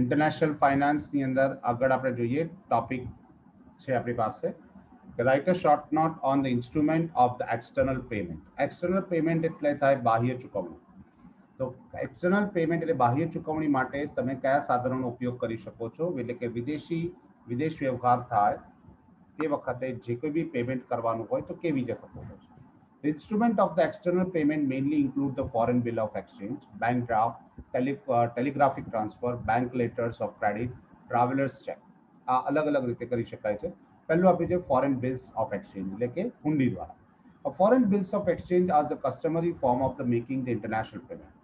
International फाइनान्सની અંદર આગળ આપણે જોઈએ ટોપિક છે આપણી પાસે કે write a short note on the instrument of the external payment. External payment એટલે થાય બાહ્ય ચૂકવણી. તો એક્સટર્નલ પેમેન્ટ એટલે બાહ્ય ચૂકવણી માટે તમે કયા સાધનોનો ઉપયોગ કરી શકો છો, એટલે કે વિદેશ વ્યવહાર થાય તે વખતે જે કોઈ બી પેમેન્ટ કરવાનું હોય તો કેવી રીતે થતું હોય છે. The instrument of the external payment mainly include the foreign bill of exchange, bank draft, telegraphic transfer, bank letters of credit, traveler's check. આ અલગ અલગ રીતે કરી શકાય છે. પહેલું આપણે જે ફોરેન બિલ્સ ઓફ એક્સચેન્જ એટલે કે હુંડી દ્વારા. Foreign bills of exchange are the customary form of the making the international payment.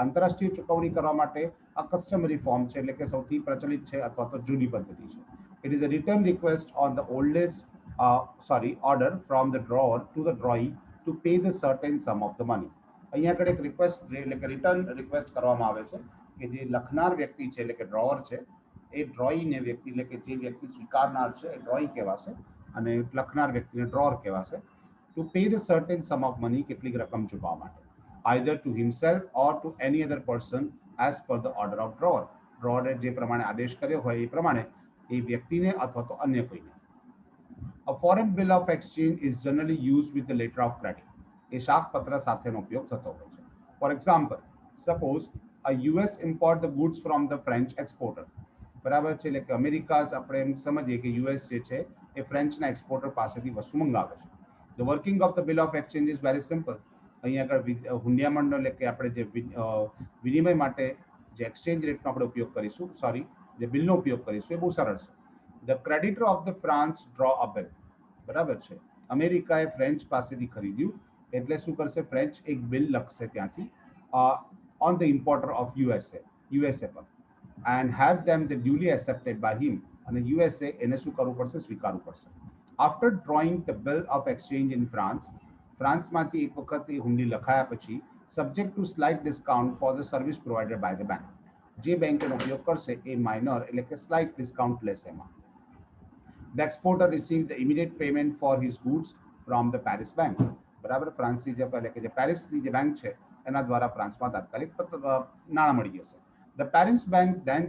આંતરરાષ્ટ્રીય ચૂકવણી કરવા માટે આ કસ્ટમરી ફોર્મ છે, એટલે કે સૌથી પ્રચલિત છે અથવા તો જૂની પદ્ધતિ છે. It is a return request on the oldest order from the drawer to the drawee to pay the certain sum of the money. અહીંયા આગળ એક રિક્વેસ્ટ એટલે કે રિટર્ન રિક્વેસ્ટ કરવામાં આવે છે કે જે લખનાર વ્યક્તિ છે એટલે કે ડ્રોવર છે એ ડ્રોઈને વ્યક્તિ એટલે કે જે વ્યક્તિ સ્વીકારનાર છે એ ડ્રોઈ કહેવાશે અને લખનાર વ્યક્તિને ડ્રોવર કહેવાશે. To pay the certain sum of money, કેટલીક રકમ ચૂકવવા માટે, either to himself or to any other person as per the order of drawer. ડ્રોવરે જે પ્રમાણે આદેશ કર્યો હોય એ પ્રમાણે એ વ્યક્તિને અથવા તો અન્ય કોઈને. A foreign bill of exchange is generally used with the letter of credit. એ શાકપત્ર સાથેનો ઉપયોગ થતો હોય છે. For example, suppose a US import the goods from the French exporter. બરાબર છે, એટલે કે અમેરિકા આપણે એમ સમજીએ કે યુએસ જે છે એ ફ્રેન્ચના એક્સપોર્ટર પાસેથી વસ્તુ મંગાવે છે. The working of the bill of exchange is very simple. અહીંયા આગળ હુંડિયામણનો એટલે કે આપણે જે વિનિમય માટે જે એક્સચેન્જ રેટનો આપણે ઉપયોગ કરીશું, જે બિલનો ઉપયોગ કરીશું એ બહુ સરળ છે. The creditor of the France draw a bill. બરાબર છે, અમેરિકાએ ફ્રેન્ચ પાસેથી ખરીદ્યું એટલે શું કરશે, ફ્રેન્ચ એક બિલ લખશે ત્યાંથી on the importer of USA પર and have them the duly accepted by him, અને યુએસએ એને શું કરવું પડશે, સ્વીકારવું પડશે. After drawing the bill of exchange in ફ્રાન્સમાંથી એક વખત એ હુંડી લખાયા પછી subject to slight discount for the service provided by the bank. જે બેંક એનો ઉપયોગ કરશે એ માઇનર એટલે કે સ્લાઇટ ડિસ્કાઉન્ટ લેશે એમાં. The exporter received the immediate payment for his goods from the Paris bank. બરાબર, ફ્રાન્સની જે એટલે કે જે પેરિસની જે બેંક છે એના દ્વારા ફ્રાન્સમાં તાત્કાલિક નાણાં મળી જશે. The Paris bank then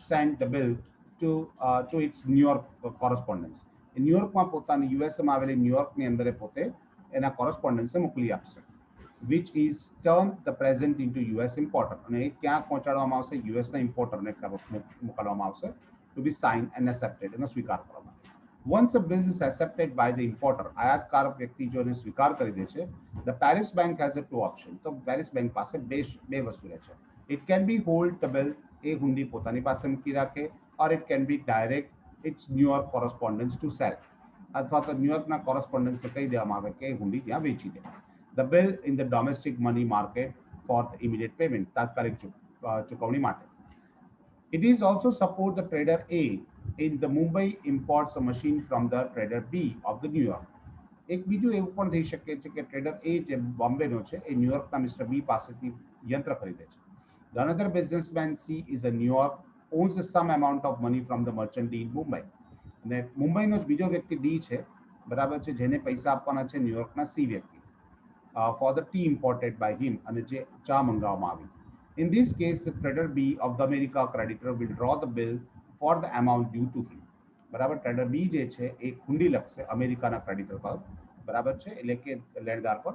sent the bill to its New York correspondence. ન્યુયોર્કમાં પોતાની યુએસએમાં આવેલી ન્યુયોર્કની અંદર એ પોતે એના કોરસ્પોન્ડન્સને મોકલી આપશે. which is turned the present into US importer, અને એ ક્યાં પહોંચાડવામાં આવશે, યુએસના ઇમ્પોર્ટરને મોકલવામાં આવશે to be signed and accepted, એનો સ્વીકાર કરવા માટે. Once a bill is accepted by the importer, આયાતકારક વ્યક્તિ જો એને સ્વીકાર કરી દે છે, the Paris bank has a two option. તો પેરિસ બેંક પાસે બે વસ્તુ રહે છે. It can be hold the bill, એ હુંડી પોતાની પાસે મૂકી રાખે, or it can be direct its New York correspondence to sell, અથવા તો ન્યુયોર્કના કોરસ્પોન્ડન્સને કહી દેવામાં આવે કે હુંડી ત્યાં વેચી દે. The bill in the domestic money market for the immediate payment, તાત્કાલિક ચૂકવણી માટે. It is also support the trader A in the Mumbai imports a machine from the trader B of the New York. એક બીજું એવું પણ થઈ શકે છે કે ટ્રેડર એ જે બોમ્બેનો છે એ ન્યુયોર્કના મિસ્ટર બી પાસેથી યંત્ર ખરીદે છે. The another businessman C is a New York owns some amount of money from the merchant D in Mumbai. અને મુંબઈનો જ બીજો વ્યક્તિ ડી છે, બરાબર છે, જેને પૈસા આપવાના છે ન્યુયોર્કના સી વ્યક્તિ for the tea imported by him, અને જે ચા મંગાવવામાં આવી. In this case, the trader B of the America creditor will draw the bill for the amount due to him. બરાબર, ટ્રેડર બી જે છે એ હુંડી લખશે અમેરિકાના ક્રેડિટર પર, બરાબર છે, એટલે કે લેણદાર પર,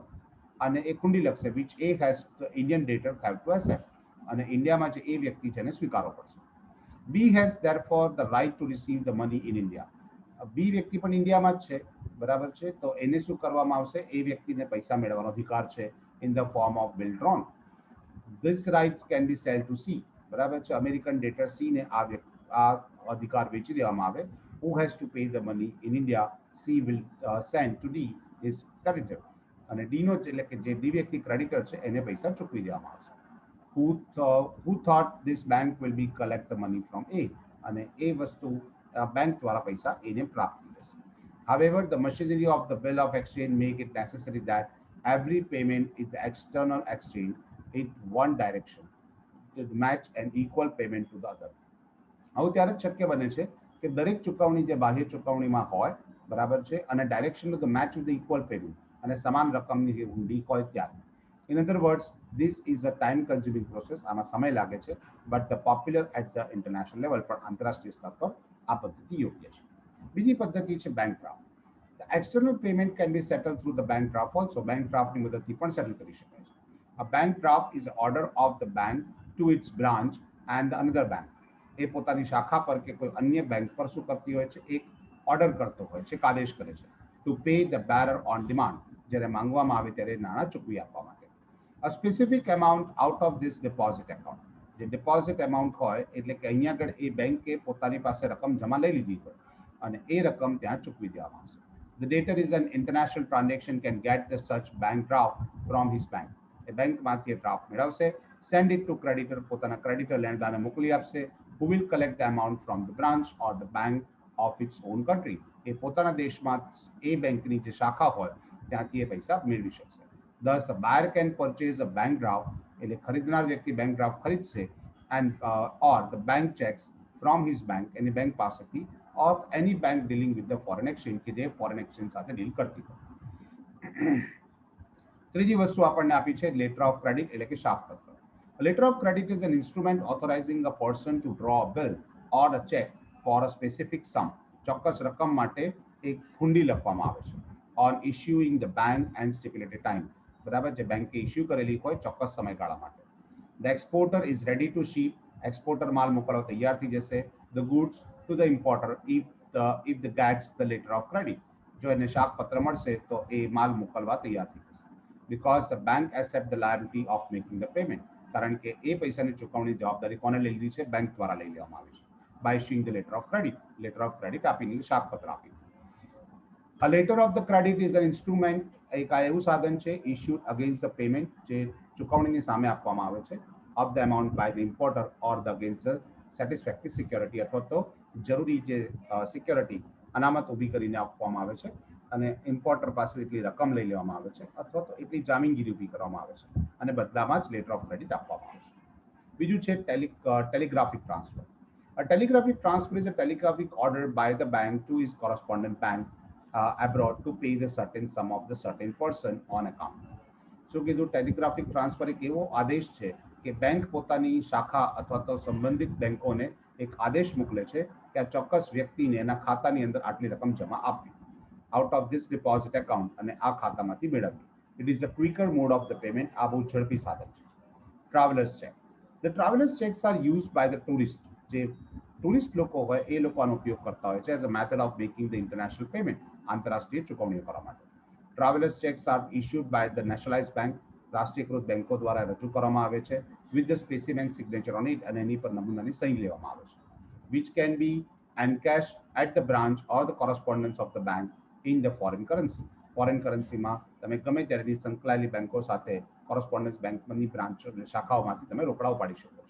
અને એ હુંડી લખશે which A has the Indian debtor have to accept, અને ઇન્ડિયામાં જે એ વ્યક્તિ છે એને સ્વીકારવો પડશે. B has therefore the right to receive the money in India. બી વ્યક્તિ પણ ઇન્ડિયામાં જ છે, બરાબર છે, તો એને શું કરવામાં આવશે, એ વ્યક્તિને પૈસા મેળવવાનો અધિકાર છે in the form of bill drawn. This rights can be sold to C, બરાબર છે, અમેરિકન ડેટર સી ને આ અધિકાર વેચી દેવામાં આવે. Who has to pay the money in India? C will send to D his creditor, અને ડી નો એટલે કે જે ડી વ્યક્તિ ક્રેડિટર છે એને પૈસા ચૂકવી દેવામાં આવશે. Who thought this bank will be collect the money from A, અને એ વસ્તુ બેંક દ્વારા પૈસા એને પ્રાપ્ત થઈ જશે. However, the machinery of the bill of exchange make it necessary that every payment is the external exchange in one direction to match an equal payment to the other. આવું ત્યારે જ શક્ય બને છે કે દરેક ચૂકવણી જે બાહ્ય ચૂકવણીમાં હોય, બરાબર છે, અને direction to the match with the equal payment, અને સમાન રકમની હુંડી હોય ત્યારે. In other words, this is a time consuming process. આમાં સમય લાગે છે, but the popular at the international level, પણ આંતરરાષ્ટ્રીય સ્તર પર આ પદ્ધતિ યોગ્ય છે. બીજી પદ્ધતિ છે bank draft. The external payment can be settled through the bank draft also. Bank draft ની મદદથી પણ સેટલ કરી શકાય છે. A bank draft is an order of the bank to its branch and the another bank. એ પોતાની શાખા પર કે કોઈ अन्य બેંક પર શું કરતી હોય છે, એક ઓર્ડર કરતો હોય છે, એક આદેશ કરે છે, two pay the bearer on demand. જ્યારે માંગવામાં આવે ત્યારે નાણાં ચૂકવી આપવા માટે. A specific amount out of this deposit account. જે ડિપોઝિટ એમાઉન્ટ હોય એટલે કે અહીંયા આગળ એ બેંકે પોતાની પાસે રકમ જમા લઈ લીધી હોય અને એ રકમ ત્યાં ચૂકવી દેવામાં આવશે. The debtor is an international transaction can get the such bank draft from his bank. એ બેંકમાંથી એ ડ્રાફ્ટ મેળવશે, send it to creditor, પોતાના ક્રેડિટર લેણદારને મોકલી આપશે, who will collect the amount from the branch or the bank of its own country. એ પોતાના દેશમાં એ બેંકની જે શાખા હોય ત્યાંથી એ પૈસા મેળવી શકશે. Thus, the buyer can purchase a bank draft, એટલે ખરીદનાર વ્યક્તિ બેંક ડ્રાફ્ટ ખરીદશે, and or the bank checks from his bank, any bank પાસેથી, or any bank dealing with the foreign exchange, કે જે foreign exchange સાથે deal કરતી હોય. ત્રીજી વસ્તુ આપણને આપી છે લેટર ઓફ ક્રેડિટ એટલે કે શાકપત્ર. Letter of credit is an instrument authorizing a person to draw a bill or a cheque for a specific sum. ચોક્કસ રકમ માટે એક હુંડી લખવામાં આવે છે. On issuing the bank and stipulated time. બરાબર, જે બેંકે ઇશ્યુ કરેલી હોય ચોક્કસ સમયગાળા માટે. The exporter is ready to ship. Exporter માલ મોકલવા તૈયાર થઈ જશે. The goods to the importer if the gets the letter of credit. જો એને શાકપત્ર મળશે તો એ માલ મોકલવા તૈયાર થઈ જશે. Because the bank accept the liability of making the payment. કારણ કે એ પૈસાની ચૂકવણી જવાબદારી કોને લઈ લીધી છે, બેંક દ્વારા લઈ લેવામાં આવી છે. By issuing the letter of credit. Letter of credit આપીને, શાકપત્ર આપીને. A letter of the credit is an instrument, એક આ એવું સાધન છે issued against the payment, જે ચૂકવણીની સામે આપવામાં આવે છે, of the amount by the importer or the against the satisfactory security, અથવા તો જરૂરી જે સિક્યોરિટી અનામત ઊભી કરીને આપવામાં આવે છે અને ઇમ્પોર્ટર પાસે એટલી રકમ લઈ લેવામાં આવે છે અથવા તો એટલી જામીનગીરી ઊભી કરવામાં આવે છે અને બદલામાં જ લેટર ઓફ ક્રેડિટ આપવામાં આવે છે. બીજું છે ટેલિગ્રાફિક transfer. A telegraphic transfer is a telegraphic order by the bank to his correspondent bank abroad to pay the certain sum of the certain person on account. શું કીધું? ટેલિગ્રાફિક ટ્રાન્સફર એક એવો આદેશ છે કે બેંક પોતાની શાખા અથવા તો સંબંધિત બેંકોને એક આદેશ મોકલે છે કે આ ચોક્કસ વ્યક્તિને એના ખાતાની અંદર આટલી રકમ જમા આપવી, out of this deposit account, અને આ ખાતામાંથી મેળવવી. It is a quicker mode of the payment. આ બહુ ઝડપી સાધન છે. Travellers check. The travelers checks are used by the tourist. જે ટુરિસ્ટ લોકો હોય એ લોકો આનો ઉપયોગ કરતા હોય છે as a method of making the international payment. આંતરરાષ્ટ્રીય ચૂકવણીઓ કરવા માટે. Travelers checks are issued by the nationalized bank. રાષ્ટ્રીયકૃત બેંકો દ્વારા રજૂ કરવામાં આવે છે with the specimen signature on it, અને એની પર નમૂનાની સહી લેવામાં આવે છે. Which can be encashed at the branch or the correspondence of the bank in the foreign currency. Foreign કરન્સીમાં તમે ગમે ત્યારે સંકળાયેલી બેંકો સાથે કોરસ્પોન્ડન્સ બેંકની બ્રાન્ચ એટલે શાખાઓમાંથી તમે રોકડા ઉપાડી શકો છો.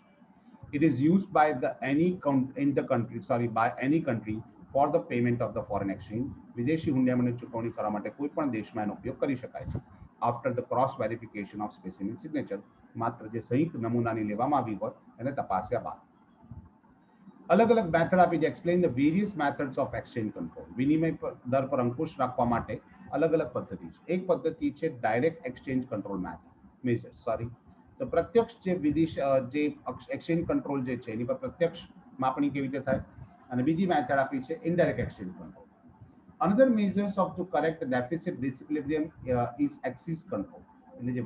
It is used by any country for the payment of the foreign exchange. વિદેશી હુંડિયામણની ચૂકવણી કરવા માટે કોઈ પણ દેશમાં એનો ઉપયોગ કરી શકાય છે. After the cross verification of specimen signature, માત્ર જે સહિત નમૂનાની લેવામાં આવી હોય એને તપાસ્યા બાદ. अलग अलग मेथड आपी जे explain the various methods of exchange control. विनिमय दर पर अंकुश રાખવા માટે अलग अलग પદ્ધતિ છે. એક પદ્ધતિ છે ડાયરેક્ટ એક્સચેન્જ કંટ્રોલ મેજર્સ, તો પ્રત્યક્ષ જે વિદેશ જે એક્સચેન્જ કંટ્રોલ જે છે એની પર પ્રત્યક્ષ માપણી કેવી રીતે થાય, અને બીજી મેથડ આપી છે indirect exchange control. Another measures of to correct the deficit disequilibrium is axis control. એટલે જે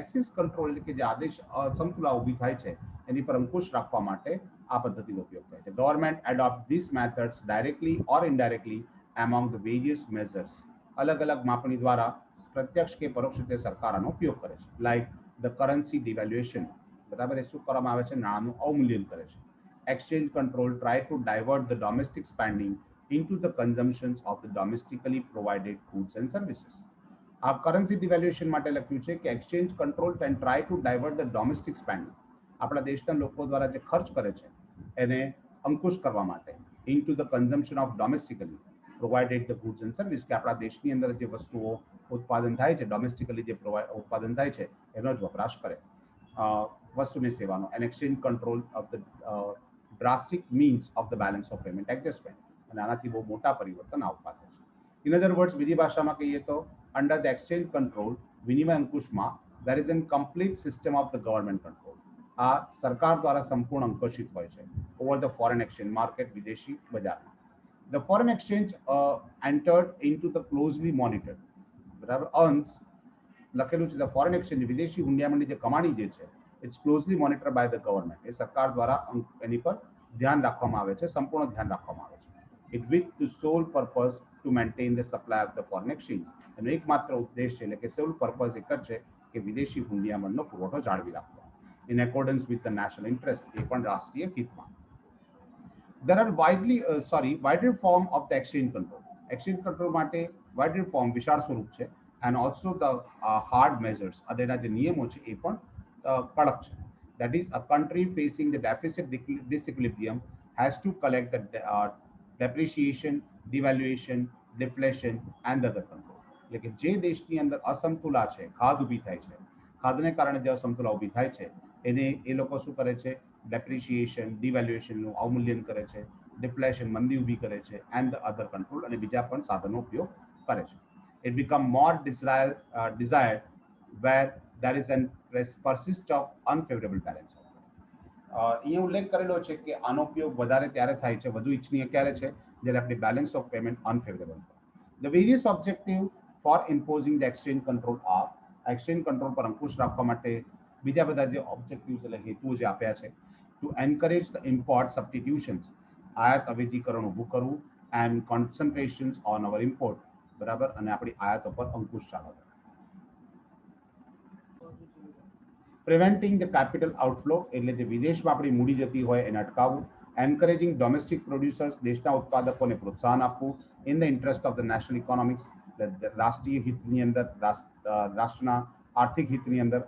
એક્સિસ કંટ્રોલ એટલે કે જે આદેશ સમતુલા ઊભી થાય છે એની પર અંકુશ રાખવા માટે આ પદ્ધતિનો ઉપયોગ થાય છે. Government adopt this methods directly or indirectly among the various measures. अलग अलग માપણી દ્વારા પ્રત્યક્ષ કે પરોક્ષ રીતે સરકાર આનો ઉપયોગ કરે છે. Like the currency devaluation. બરાબર, એ શું કરવામાં આવે છે? નાણાંનું અવમૂલ્યન કરે છે. Exchange control try to divert the domestic spending into the consumptions of the domestically provided goods and services. આ કરન્સી ડિવેલ્યુએશન માટે લખ્યું છે કે exchange control can try to divert the domestic spending. આપણા દેશના લોકો દ્વારા જે ખર્ચ કરે છે એને અંકુશ કરવા માટે into the consumption of domestically provided the goods and service, કે આપણા દેશની અંદર જે વસ્તુઓ ઉત્પાદન થાય છે ડોમેસ્ટિકલી જે ઉત્પાદન થાય છે એનો જ વપરાશ કરે વસ્તુની સેવાનો. And exchange control of the drastic means of the balance of payment adjustment. અને આનાથી બહુ મોટા પરિવર્તન આવતા છે. ઇન અધર વર્ડ્સ, બીજી ભાષામાં કહીએ તો અંડર ધ એક્સચેન્જ કંટ્રોલ વિનિમય અંકુશમાં there is a complete system of the government control. આ સરકાર દ્વારા સંપૂર્ણ અંકુશિત હોય છે over the foreign exchange market, વિદેશી બજારમાં. The foreign exchange entered into the closely monitored, બરાબર, earns લખેલું છે the foreign exchange વિદેશી હુંડિયામણની જે કમાણી જે છે it's closely monitored by the government. એ સરકાર દ્વારા એની પર ધ્યાન રાખવામાં આવે છે, સંપૂર્ણ ધ્યાન રાખવામાં આવે છે. It with the sole purpose to maintain the supply of the foreign exchange. એનો એકમાત્ર ઉદ્દેશ છે એટલે કે સોલ પર્પઝ એક જ છે કે વિદેશી હુંડિયામણનો પુરવઠો જાળવી રાખવો in accordance with the national interest, એ પણ રાષ્ટ્રીય હિતમાં. There are wider form of the exchange control. Exchange control માટે wider form વિશાળ સ્વરૂપ છે and also the hard measures અને એના જે નિયમો છે એ પણ કડક છે. That is, a country facing the deficit disequilibrium has to collect the depreciation, devaluation, deflation and the other control. એટલે કે જે દેશની અંદર અસમતુલા છે, ખાધ ઊભી થાય છે, ખાધને કારણે જે અસમતુલા ઊભી થાય છે એને એ લોકો શું કરે છે, ડેપ્રિશિએશન, ડિવેલ્યુએશનનું અવમૂલ્યન કરે છે, ડિફ્લેશન મંદી ઊભી કરે છે એન્ડ ધ અધર કંટ્રોલ અને બીજા પણ સાધનો ઉપયોગ કરે છે. It become more desired where there is an persist of unfavorable balance. અહીંયા ઉલ્લેખ કરેલો છે કે આનો ઉપયોગ વધારે ત્યારે થાય છે, વધુ ઇચ્છનીય ક્યારે છે, જ્યારે આપણી balance of payment unfavourable. The various objective for imposing the exchange control are, exchange control પર અંકુશ રાખવા માટે બીજા બધા જે ઓબ્જેક્ટિવ્સ એટલે હેતુઓ જે આપ્યા છે, to encourage the import substitutions, આયાત અવેજીકરણ ઊભું કરવું and concentrations on our import, બરાબર, અને આપણી આયાતો પર અંકુશ ચાલવો. Preventing the capital outflow, એટલે જે વિદેશમાં આપણી મૂડી જતી હોય એને અટકાવવું. Encouraging domestic producers, દેશના ઉત્પાદકોને પ્રોત્સાહન આપવું in the interest of the national economics, રાષ્ટ્રીય હિતની અંદર, રાષ્ટ્રના આર્થિક હિતની અંદર.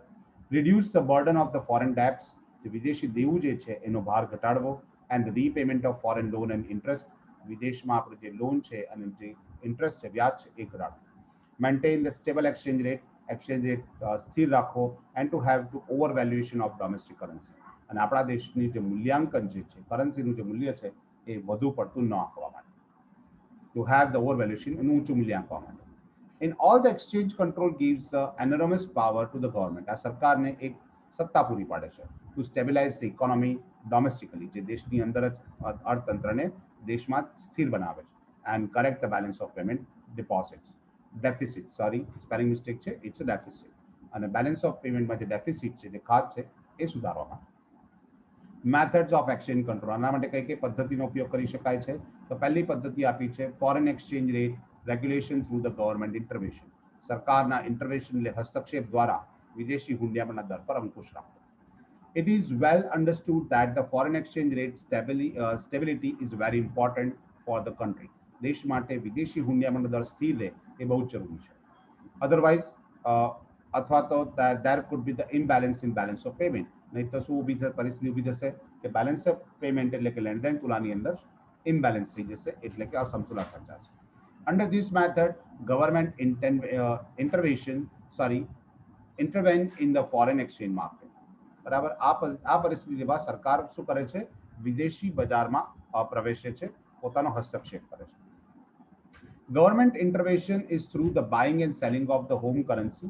Reduce the burden of the foreign debts, જે વિદેશી દેવું જે છે એનો ભાર ઘટાડવો and the repayment of foreign loan and interest, વિદેશમાં આપણું જે લોન છે અને જે ઇન્ટરેસ્ટ છે, વ્યાજ છે એ ઘટાડવું. Maintain the stable exchange rate, exchange rate સ્થિર રાખવો and to have to overvaluation of domestic currency, અને આપણા દેશની જે મૂલ્યાંકન જે છે, કરન્સીનું જે મૂલ્ય છે એ વધુ પડતું ન આપવા માટે, to have the overvaluation એનું ઊંચું મૂલ્ય આપવા માટે. In all, the exchange control gives enormous power to the government. આ સરકારને એક સત્તા પૂરી પાડે છે to stabilize the economy domestically, જે દેશની અંદર જ અર્થતંત્રને દેશમાં સ્થિર બનાવે છે, and correct the balance of payment deposits. Deficit, sorry, spelling mistake છે, it's a deficit. અને balance of payment માં જે deficit છે, જે ખાધ છે એ સુધારવા માટે. Methods of exchange control, આના માટે કઈ કઈ પદ્ધતિનો ઉપયોગ કરી શકાય છે? તો પહેલી પદ્ધતિ આપી છે foreign exchange rate regulation through the government intervention. સરકારના ઇન્ટરવેન્શન એટલે હસ્તક્ષેપ દ્વારા વિદેશી હુંડિયામણના દર પર અંકુશ રાખવો. It is well understood that the foreign exchange rate stability is very important for the country. દેશ માટે વિદેશી હુંડિયામણનો દર સ્થિર રહે એ બહુ જરૂરી છે. Otherwise, અથવા તો there could be the imbalance in balance of payment. નહીં તો શું પરિસ્થિતિ ઊભી થશે કે બેલેન્સ ઓફ પેમેન્ટ એટલે કે લેણદેણ તુલાની અંદર ઇમ્બેલેન્સ થઈ જશે, એટલે કે અસમતુલા સર્જાશે. Under this method, government intervene in the foreign exchange market. બરાબર, આ પરિસ્થિતિમાં સરકાર શું કરે છે? વિદેશી બજારમાં પ્રવેશે છે, પોતાનો હસ્તક્ષેપ કરે છે. Government intervention is through the buying and selling of the home currency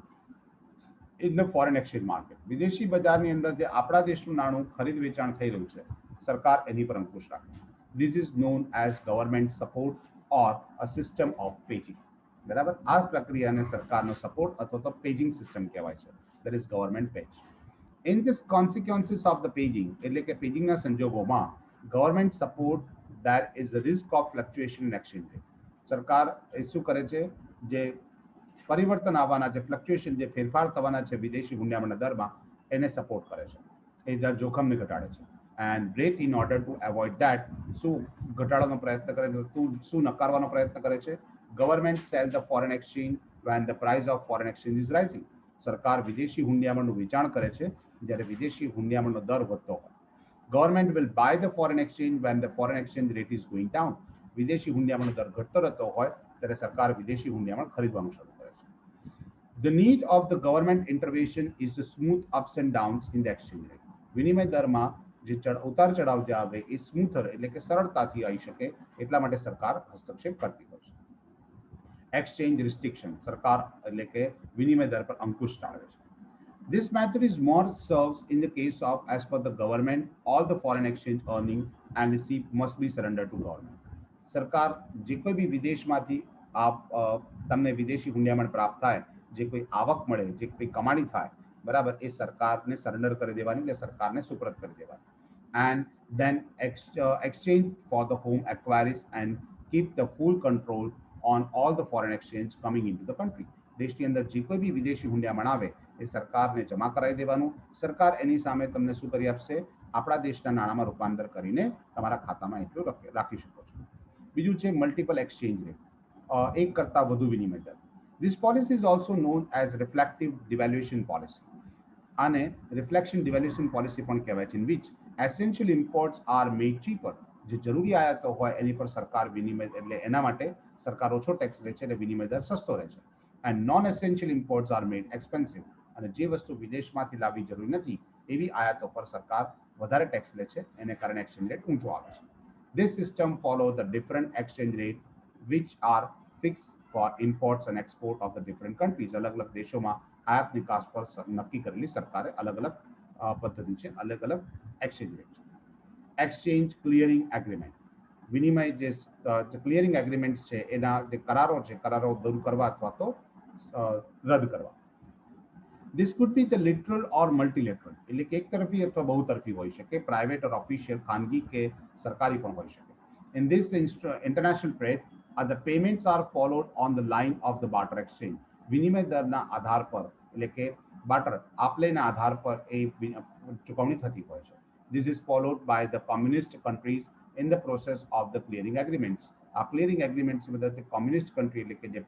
in the foreign exchange market. વિદેશી બજારની અંદર જે આપણા દેશનું નાણું ખરીદ વેચાણ થઈ રહ્યું છે, સરકાર એની પર અંકુશ રાખે. This is known as government support or a system of paging. બરાબર, આ પ્રક્રિયાને સરકારનો સપોર્ટ અથવા તો પેજિંગ સિસ્ટમ કહેવાય છે. That is government page. In this consequences of the paging, એટલે કે પેજિંગના સંજોગોમાં government support, there is a risk of fluctuation in exchange rate. સરકાર એ શું કરે છે? જે પરિવર્તન આવવાના, જે ફ્લક્ચ્યુએશન, જે ફેરફાર થવાના છે વિદેશી હુંડિયામણના દરમાં, એને સપોર્ટ કરે છે, એ દર જોખમને ઘટાડે છે. And rate in order to avoid that, શું ઘટાડવાનો પ્રયત્ન કરે છે, શું નકારવાનો પ્રયત્ન કરે છે? Government sell the foreign exchange when the price of foreign exchange is rising. સરકાર વિદેશી હુંડિયામણનું વેચાણ કરે છે જ્યારે વિદેશી હુંડિયામણનો દર વધતો હોય. Government will buy the foreign exchange when the foreign exchange rate is going down. વિદેશી હુંડિયામણનો દર ઘટતો રહેતો હોય ત્યારે સરકાર વિદેશી હુંડિયામણ ખરીદવાનું શરૂ કરે છે. The need of the government intervention is to smooth ups and downs in the exchange rate. વિનિમય દરમાં જે ઉતાર ચઢાવ જે આવે એ સ્મૂથર એટલે કે સરળતાથી આવી શકે એટલા માટે સરકાર હસ્તક્ષેપ કરતી હોય છે. એક્સચેન્જ રિસ્ટ્રિક્શન, સરકાર એટલે કે વિનિમય દર પર અંકુશ ટાળે છે. This method is more serves in the case of, as per the government, all the foreign exchange earning and receipt must be surrendered to government. સરકાર જે કોઈ બી વિદેશમાંથી તમને વિદેશી હુંડિયામણ પ્રાપ્ત થાય, જે કોઈ આવક મળે, જે કોઈ કમાણી થાય, બરાબર, એ સરકારને સરેન્ડર કરી દેવાની, એટલે સરકારને સુપ્રત કરી દેવાની. And then exchange for the home acquires and keep the full control on all the foreign exchange coming into the country. દેશની અંદર જે કોઈ બી વિદેશી હુંડિયામણ આવે એ સરકારને જમા કરાવી દેવાનું. સરકાર એની સામે તમને શું કરી આપશે? આપણા દેશના નાણાંમાં રૂપાંતર કરીને તમારા ખાતામાં એટલું રાખી શકો છો. બીજું છે મલ્ટિપલ એક્સચેન્જ રેટ, એક કરતા વધુ વિનિમય દર. This policy is also known as reflective devaluation policy. આને રિફ્લેક્શન ડિવેલ્યુશન પોલિસી પણ કહેવાય છે, in which essential imports are made cheaper. જે જરૂરી આયાતો હોય એની પર સરકાર વિનિમય, એટલે એના માટે સરકાર ઓછો ટેક્સ લે છે, એટલે વિનિમય દર સસ્તો રહે છે. And non-essential imports are made expensive. અને જે વસ્તુ વિદેશમાંથી લાવવી જરૂરી નથી એવી આયાતો પર સરકાર વધારે ટેક્સ લે છે, એને કારણે એક્સચેન્જ રેટ ઊંચો આવે છે. This system follows the different exchange rate which are fixed for imports and export of the different countries. अलग-अलग देशों में आयात निकास पर नक्की करेली सरकारे अलग-अलग पद्धति છે, अलग-अलग exchange rate. Exchange clearing agreement, વિનિમય જે ક્લિયરિંગ એગ્રીમેન્ટ્સ છે એના જે કરારો છે, કરારો દૂર કરવા અથવા તો રદ કરવા. This could be the literal or multilateral, એટલે કે એક તરફી અથવા બહુતરફી હોઈ શકે, પ્રાઇવેટ ઓર ઓફિશિયલ, ખાનગી કે સરકારી પણ હોઈ શકે. In this international trade, the payments are followed on the line of the barter exchange. વિનિમય દરના આધાર પર, એટલે કે બાર્ટર આપલેના આધાર પર એ ચૂકવણી થતી હોય છે. This is followed by the communist countries in the process of the clearing agreements. આ ક્લિયરિંગ એગ્રીમેન્ટ્સ મતલબ કોમ્યુનિસ્ટ કન્ટ્રી, એટલે કે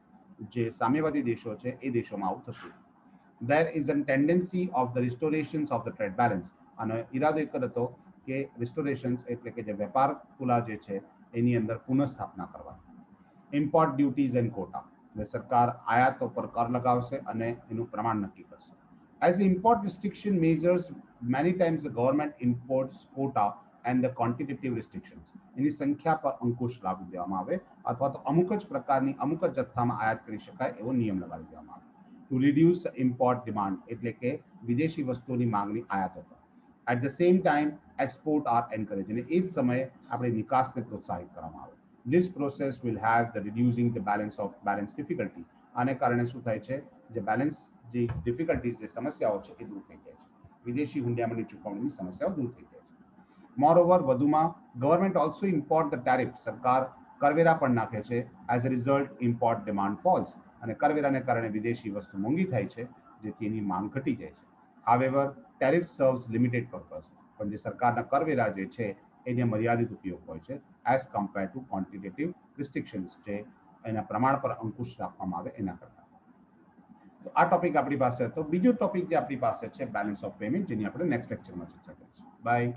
જે સામ્યવાદી દેશો છે એ દેશોમાં આવું થતું. There is a tendency of the restorations of the trade balance. આનો ઈરાદો એક હતો કે રિસ્ટોરેશન્સ એટલે કે જે વેપાર કુલા જે છે એની અંદર પુનઃસ્થાપના કરવા. ઇમ્પોર્ટ ડ્યુટીઝ એન્ડ કોટા, સરકાર આયાતો પર કર લગાવશે અને એનું પ્રમાણ નક્કી કરશે. As the import restriction measures, many times the government imports quota and the quantitative restrictions. એની સંખ્યા પર અંકુશ લાવી દેવામાં આવે અથવા તો અમુક જ પ્રકારની અમુક જ જથ્થામાં આયાત કરી શકાય એવો નિયમ લગાવી દેવામાં આવે. To reduce the import demand, એટલે કે વિદેશી વસ્તુઓની માંગની આયાતો પર. At the same time, export are encouraged. અને એ જ સમયે આપણે નિકાસને પ્રોત્સાહિત કરવામાં આવે. This process will have the reducing the balance difficulty. આને કારણે શું થાય છે? જે બેલેન્સ જે ડિફિકલ્ટીઝ જે સમસ્યાઓ છે એ દૂર થઈ જાય છે. વિદેશી હુંડિયામણની ચૂકવણીની સમસ્યાઓ દૂર થઈ જાય છે. Moreover, વધુમાં government also import the tariff, સરકાર કરવેરા પણ નાખે છે. As a result import demand false, અને કરવેરાને કારણે વિદેશી વસ્તુ મોંઘી થાય છે, જેથી એની માંગ ઘટી જાય છે. However, tariff serves limited purpose. પણ જે સરકારના કરવેરા જે છે એને મર્યાદિત ઉપયોગ હોય છે as compare to quantitative restrictions, જે એના પ્રમાણ પર અંકુશ રાખવામાં આવે એના કરતા. તો આ ટોપિક આપણી પાસે હતો. બીજો ટોપિક જે આપણી પાસે છે બેલેન્સ ઓફ પેમેન્ટ, જેની આપણે નેક્સ્ટ લેક્ચરમાં ચર્ચા કરીશું. બાય.